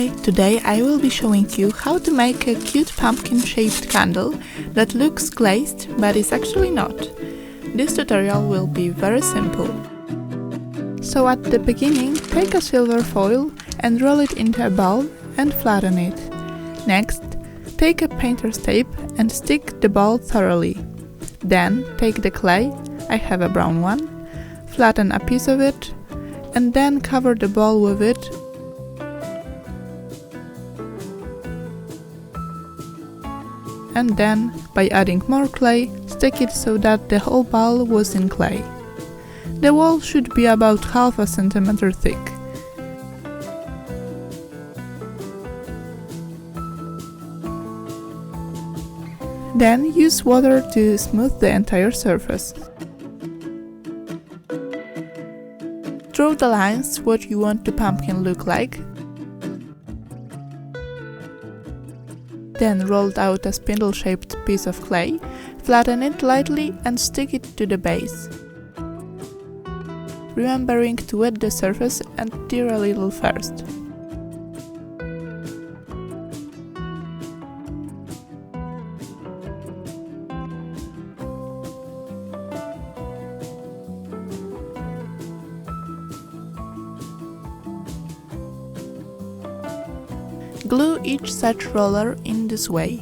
Hi, today I will be showing you how to make a cute pumpkin-shaped candle that looks glazed but is actually not. This tutorial will be very simple. So at the beginning, take a silver foil and roll it into a ball and flatten it. Next, take a painter's tape and stick the ball thoroughly. Then take the clay, I have a brown one, flatten a piece of it, and then cover the ball with it. And then, by adding more clay, stick it so that the whole ball was in clay. The wall should be about half a centimeter thick. Then use water to smooth the entire surface. Draw the lines what you want the pumpkin look like. Then roll out a spindle-shaped piece of clay, flatten it lightly and stick it to the base. Remembering to wet the surface and stir a little first. Glue each such roller in this way.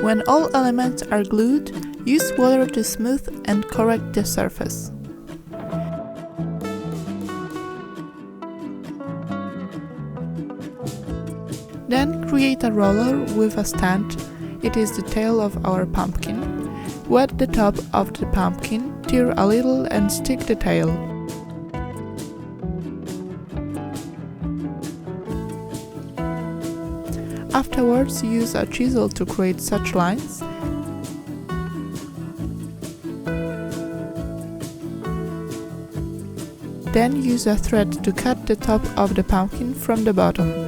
When all elements are glued, use water to smooth and correct the surface. Then create a roller with a stand, it is the tail of our pumpkin. Wet the top of the pumpkin, stir a little and stick the tail. Afterwards, use a chisel to create such lines. Then use a thread to cut the top of the pumpkin from the bottom.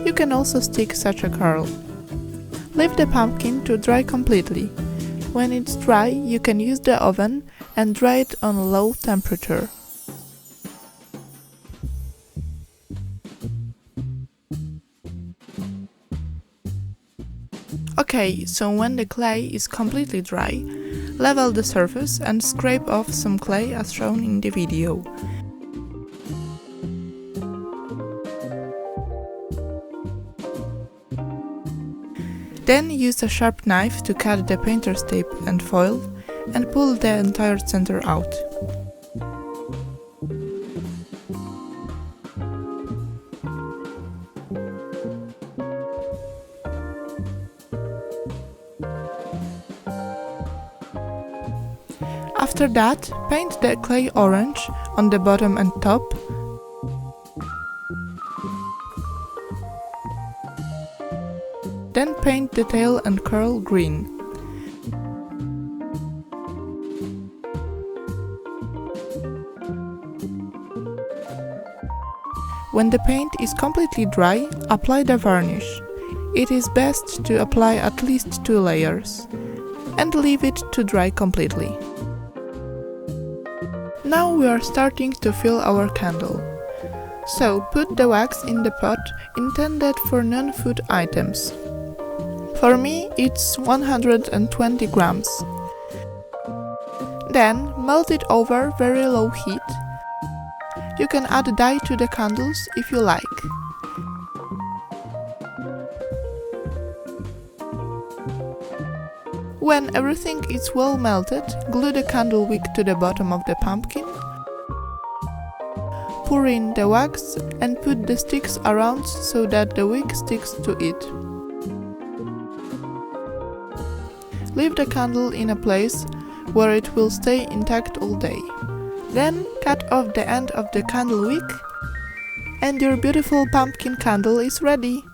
You can also stick such a curl. Leave the pumpkin to dry completely. When it's dry, you can use the oven and dry it on low temperature. Okay, so when the clay is completely dry, level the surface and scrape off some clay as shown in the video. Then use a sharp knife to cut the painter's tape and foil and pull the entire center out. After that, paint the clay orange on the bottom and top. Then paint the tail and curl green. When the paint is completely dry, apply the varnish. It is best to apply at least 2 layers. And leave it to dry completely. Now we are starting to fill our candle. So put the wax in the pot intended for non-food items. For me, it's 120 grams. Then melt it over very low heat. You can add dye to the candles if you like. When everything is well melted, glue the candle wick to the bottom of the pumpkin. Pour in the wax and put the sticks around so that the wick sticks to it. Leave the candle in a place where it will stay intact all day. Then cut off the end of the candle wick and your beautiful pumpkin candle is ready.